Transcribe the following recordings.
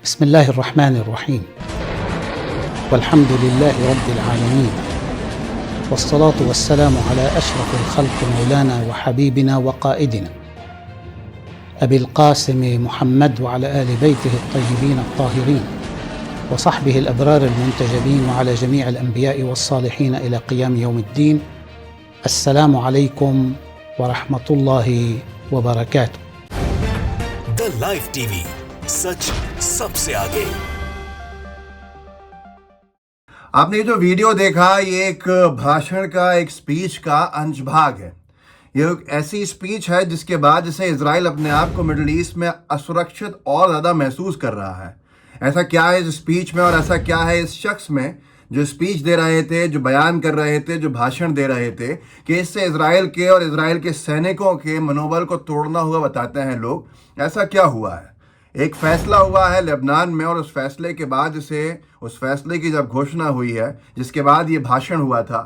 बिस्मिल्लाह अर्रहमान अर्रहीम वल्हम्दुलिल्लाहि रब्बिल आलमीन वस्सलातु वस्सलामु अला अशरफिल खल्क़ि मौलाना व हबीबिना व क़ाइदिना अबिल क़ासिम मुहम्मद व अला आलि बैतिहि अत्तय्यिबीन अत्ताहिरीन व सहबिहि अल-अबरार अल-मुंतजबीन व अला जमीअल अंबिया'i वस्सालिहीन इला क़ियाम यौमिद्दीन। अस्सलामु अलैकुम व रहमतुल्लाहि व बरकातुहू। द लाइव टीवी, सच सबसे आगे। आपने ये जो वीडियो देखा, ये एक भाषण का, एक स्पीच का अंशभाग है। ये एक ऐसी स्पीच है जिसके बाद से इजराइल अपने आप को मिडिल ईस्ट में असुरक्षित और ज़्यादा महसूस कर रहा है। ऐसा क्या है इस स्पीच में और ऐसा क्या है इस शख्स में जो स्पीच दे रहे थे, जो बयान कर रहे थे, जो भाषण दे रहे थे, कि इससे इजराइल के और इजराइल के सैनिकों के मनोबल को तोड़ना हुआ बताते हैं लोग। ऐसा क्या हुआ है? एक फैसला हुआ है लेबनान में, और उस फैसले के बाद से, उस फैसले की जब घोषणा हुई है, जिसके बाद ये भाषण हुआ था,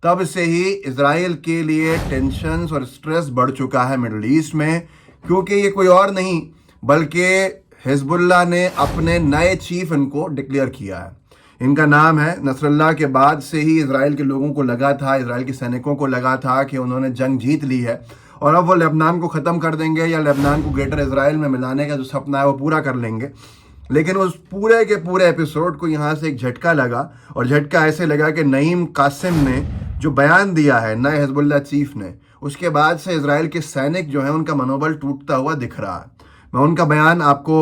तब से ही इजराइल के लिए टेंशन्स और स्ट्रेस बढ़ चुका है मिडिल ईस्ट में। क्योंकि ये कोई और नहीं बल्कि हिजबुल्लाह ने अपने नए चीफ इनको डिक्लेयर किया है। इनका नाम है नसरल्लाह। के बाद से ही इजराइल के लोगों को लगा था, इजराइल के सैनिकों को लगा था कि उन्होंने जंग जीत ली है और अब वो लेबनान को ख़त्म कर देंगे या लेबनान को ग्रेटर इजराइल में मिलाने का जो सपना है वो पूरा कर लेंगे। लेकिन उस पूरे के पूरे एपिसोड को यहाँ से एक झटका लगा, और झटका ऐसे लगा कि नईम कासिम ने जो बयान दिया है नए हिजबुल्लाह चीफ ने, उसके बाद से इजराइल के सैनिक जो हैं उनका मनोबल टूटता हुआ दिख रहा है। मैं उनका बयान आपको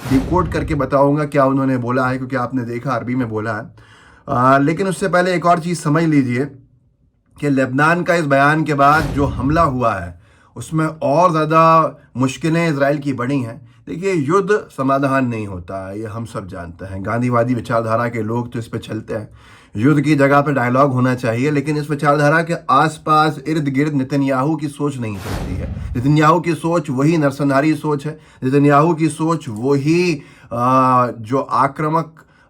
डिकोड करके बताऊंगा क्या उन्होंने बोला है, क्योंकि आपने देखा अरबी में बोला है। लेकिन उससे पहले एक और चीज़ समझ लीजिए कि लेबनान का इस बयान के बाद जो हमला हुआ है उसमें और ज़्यादा मुश्किलें इजराइल की बढ़ी हैं। देखिए, युद्ध समाधान नहीं होता है, ये हम सब जानते हैं। गांधीवादी विचारधारा के लोग तो इस पे चलते हैं, युद्ध की जगह पे डायलॉग होना चाहिए। लेकिन इस विचारधारा के आसपास इर्द गिर्द नेतन्याहू की सोच नहीं चलती है। नेतन्याहू की सोच वही नरसंहारी सोच है। नेतन्याहू की सोच वही जो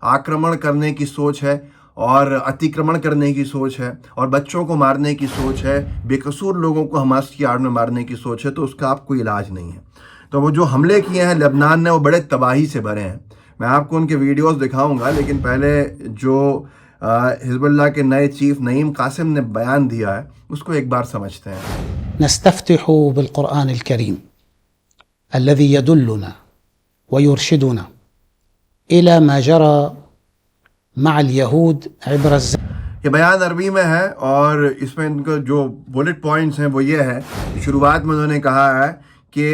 आक्रमण करने की सोच है और अतिक्रमण करने की सोच है और बच्चों को मारने की सोच है, बेकसूर लोगों को हमास की आड़ में मारने की सोच है। तो उसका आप कोई इलाज नहीं है। तो वो जो हमले किए हैं लेबनान ने, वो बड़े तबाही से भरे हैं। मैं आपको उनके वीडियोस दिखाऊंगा, लेकिन पहले जो हिजबुल्लाह के नए चीफ नईम कासिम ने बयान दिया है उसको एक बार समझते हैं। नस्तफ्तिहु बिल-क़ुरआन अल-करीम अल्लज़ी यदुल्लुना व युरशिदुना इला मा जरा मअल यहूद इब्र। ये बयान अरबी में है और इसमें इनका जो बुलेट पॉइंट्स हैं वो ये है कि शुरुआत में उन्होंने कहा है कि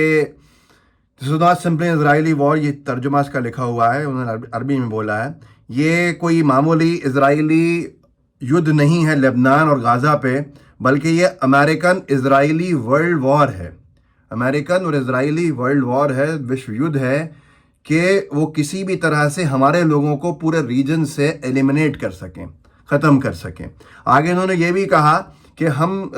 this is not simply Israeli war. ये तर्जुमा इसका लिखा हुआ है, उन्होंने अरबी में बोला है। ये कोई मामूली इजरायली युद्ध नहीं है लेबनान और गाज़ा पे, बल्कि ये अमेरिकन इजरायली वर्ल्ड वॉर है। अमेरिकन और इजरायली वर्ल्ड वॉर है, विश्व युद्ध है कि वो किसी भी तरह से हमारे लोगों को पूरे रीजन से एलिमिनेट कर सकें, ख़त्म कर सकें। आगे इन्होंने ये भी कहा कि हम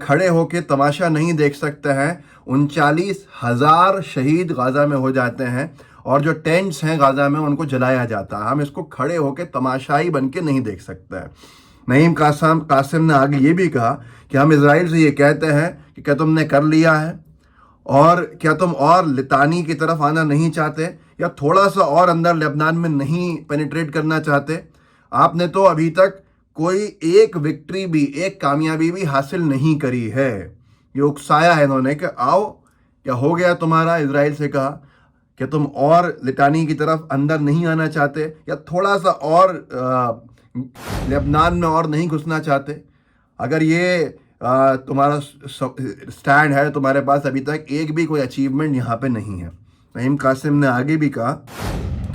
खड़े होकर तमाशा नहीं देख सकते हैं। 39,000 शहीद गाज़ा में हो जाते हैं और जो टेंट्स हैं गाज़ा में उनको जलाया जाता है। हम इसको खड़े होकर तमाशाई बन के नहीं देख सकते हैं। नईम कासिम ने आगे ये भी कहा कि हम इजराइल से ये कहते हैं कि क्या तुमने कर लिया है, और क्या तुम और लितानी की तरफ आना नहीं चाहते, या थोड़ा सा और अंदर लेबनान में नहीं पेनिट्रेट करना चाहते? आपने तो अभी तक कोई एक विक्ट्री भी, एक कामयाबी भी हासिल नहीं करी है। ये उकसाया है इन्होंने कि आओ, क्या हो गया तुम्हारा? इजराइल से कहा कि तुम और लितानी की तरफ अंदर नहीं आना चाहते, या थोड़ा सा और लेबनान में और नहीं घुसना चाहते? अगर ये तुम्हारा स्टैंड है, तुम्हारे पास अभी तक एक भी कोई अचीवमेंट यहाँ पे नहीं है। नईम कासिम ने आगे भी कहा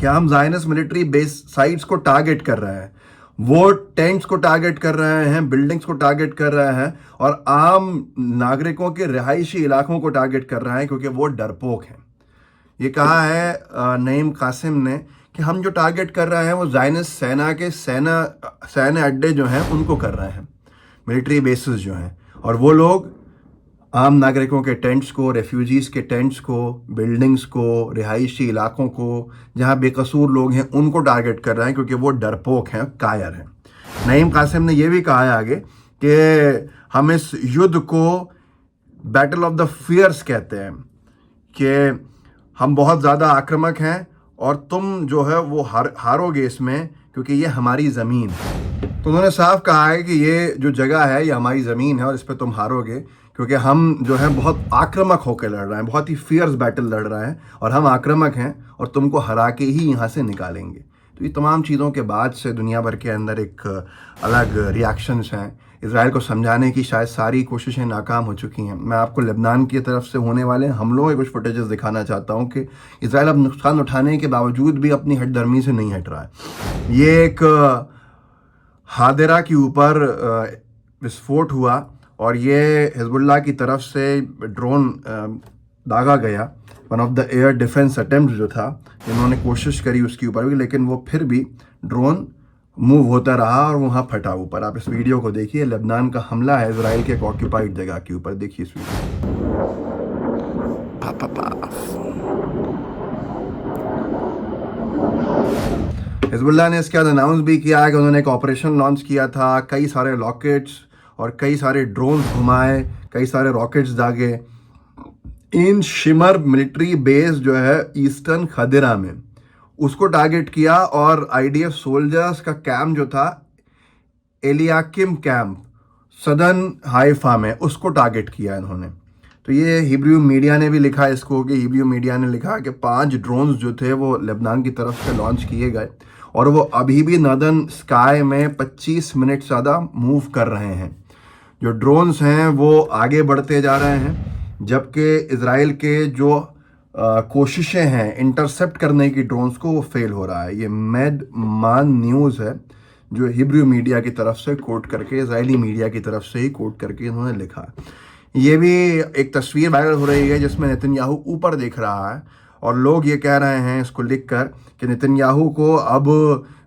कि हम ज़ायनिस्ट मिलिट्री बेस साइट्स को टारगेट कर रहे हैं, वो टेंट्स को टारगेट कर रहे हैं, बिल्डिंग्स को टारगेट कर रहे हैं, और आम नागरिकों के रिहायशी इलाकों को टारगेट कर रहे हैं, क्योंकि वो डरपोक हैं। ये कहा है नईम कासिम ने कि हम जो टारगेट कर रहे हैं वो ज़ायनिस्ट सेना के सैन्य अड्डे जो हैं उनको कर रहे हैं, मिलिट्री बेसिस जो हैं, और वो लोग आम नागरिकों के टेंट्स को, रेफ्यूजीज़ के टेंट्स को, बिल्डिंग्स को, रिहायशी इलाकों को, जहां बेकसूर लोग हैं उनको टारगेट कर रहे हैं, क्योंकि वो डरपोक हैं, कायर हैं। नईम कासिम ने यह भी कहा है आगे कि हम इस युद्ध को बैटल ऑफ द फियर्स कहते हैं, कि हम बहुत ज़्यादा आक्रामक हैं और तुम जो है वो हारोगे इसमें, क्योंकि ये हमारी ज़मीन है। तो उन्होंने साफ कहा है कि ये जो जगह है ये हमारी ज़मीन है और इस पर तुम हारोगे, क्योंकि हम जो है बहुत आक्रामक होकर लड़ रहे हैं, बहुत ही फियर्स बैटल लड़ रहे हैं और हम आक्रामक हैं और तुमको हरा के ही यहाँ से निकालेंगे। तो ये तमाम चीज़ों के बाद से दुनिया भर के अंदर एक अलग रिएक्शंस हैं। इजराइल को समझाने की शायद सारी कोशिशें नाकाम हो चुकी हैं। मैं आपको लेबनान की तरफ से होने वाले हमलों के कुछ फुटेजेस दिखाना चाहता हूं कि इजराइल अब नुकसान उठाने के बावजूद भी अपनी हटदर्मी से नहीं हट रहा है। ये एक हादेरा के ऊपर विस्फोट हुआ और ये हिजबुल्लाह की तरफ से ड्रोन दागा गया। One of the air defence attempt जो था, इन्होंने कोशिश करी उसके ऊपर भी, लेकिन वो फिर भी ड्रोन मूव होता रहा और वहाँ फटा ऊपर। आप इस वीडियो को देखिए, लेबनान का हमला है इजराइल के एक ऑक्यूपाइड जगह के ऊपर। देखिए इस वीडियो। हिजबुल्लाह ने इसके बाद अनाउंस भी किया है कि उन्होंने एक ऑपरेशन लॉन्च किया था, कई सारे रॉकेट्स और कई सारे ड्रोन्स घुमाए, कई सारे रॉकेट्स दागे इन शिमर मिलिट्री बेस जो है ईस्टर्न खदेरा में, उसको टारगेट किया। और आईडीएफ सोल्जर्स का कैंप जो था एलियाकिम कैंप सदर्न हाइफा में, उसको टारगेट किया इन्होंने। तो ये हिब्रू मीडिया ने भी लिखा इसको, कि हिब्रू मीडिया ने लिखा कि 5 ड्रोन्स जो थे वो लेबनान की तरफ से लॉन्च किए गए और वो अभी भी नॉर्दर्न स्काई में 25 मिनट ज़्यादा मूव कर रहे हैं। जो ड्रोन्स हैं वो आगे बढ़ते जा रहे हैं, जबकि इजराइल के जो कोशिशें हैं इंटरसेप्ट करने की ड्रोन्स को, वो फेल हो रहा है। ये मैड मान न्यूज़ है जो हिब्रू मीडिया की तरफ से कोट करके, इजरायली मीडिया की तरफ से ही कोट करके इन्होंने लिखा। ये भी एक तस्वीर वायरल हो रही है जिसमें नेतन्याहू ऊपर देख रहा है और लोग ये कह रहे हैं इसको लिखकर कि नेतन्याहू को अब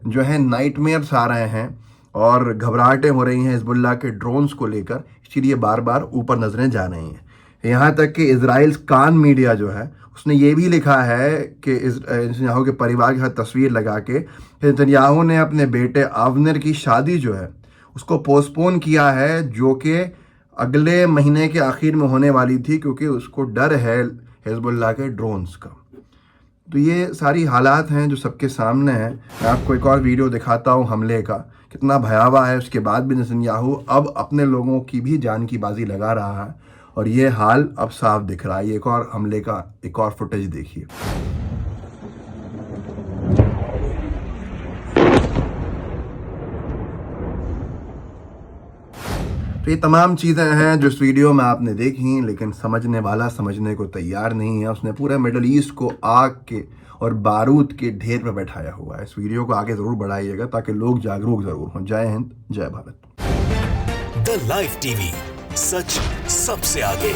जो है नाइटमेयर्स आ रहे हैं और घबराहटें हो रही हैं हिजबुल्लाह के ड्रोन्स को लेकर, इसलिए बार बार ऊपर नजरें जा रही हैं। यहाँ तक कि इजराइल कान मीडिया जो है उसने ये भी लिखा है कि नेतन्याहू के परिवार के साथ तस्वीर लगा के नेतन्याहू ने अपने बेटे अवनेर की शादी जो है उसको पोस्टपोन किया है, जो कि अगले महीने के आखिर में होने वाली थी, क्योंकि उसको डर है हिजबुल्लाह के ड्रोन्स का। तो ये सारी हालात हैं जो सबके सामने हैं। मैं आपको एक और वीडियो दिखाता हूँ हमले का, कितना भयावह है। उसके बाद भी नेतन्याहू अब अपने लोगों की भी जान की बाजी लगा रहा है और ये हाल अब साफ दिख रहा है। ये एक और हमले का एक और फुटेज देखिए। तो ये तमाम चीज़ें हैं जो इस वीडियो में आपने देखी, लेकिन समझने वाला समझने को तैयार नहीं है। उसने पूरे मिडल ईस्ट को आग के और बारूद के ढेर पर बैठाया हुआ है। इस वीडियो को आगे ज़रूर बढ़ाइएगा ताकि लोग जागरूक ज़रूर हों। जय हिंद, जय भारत। द लाइव टीवी, सच सबसे आगे।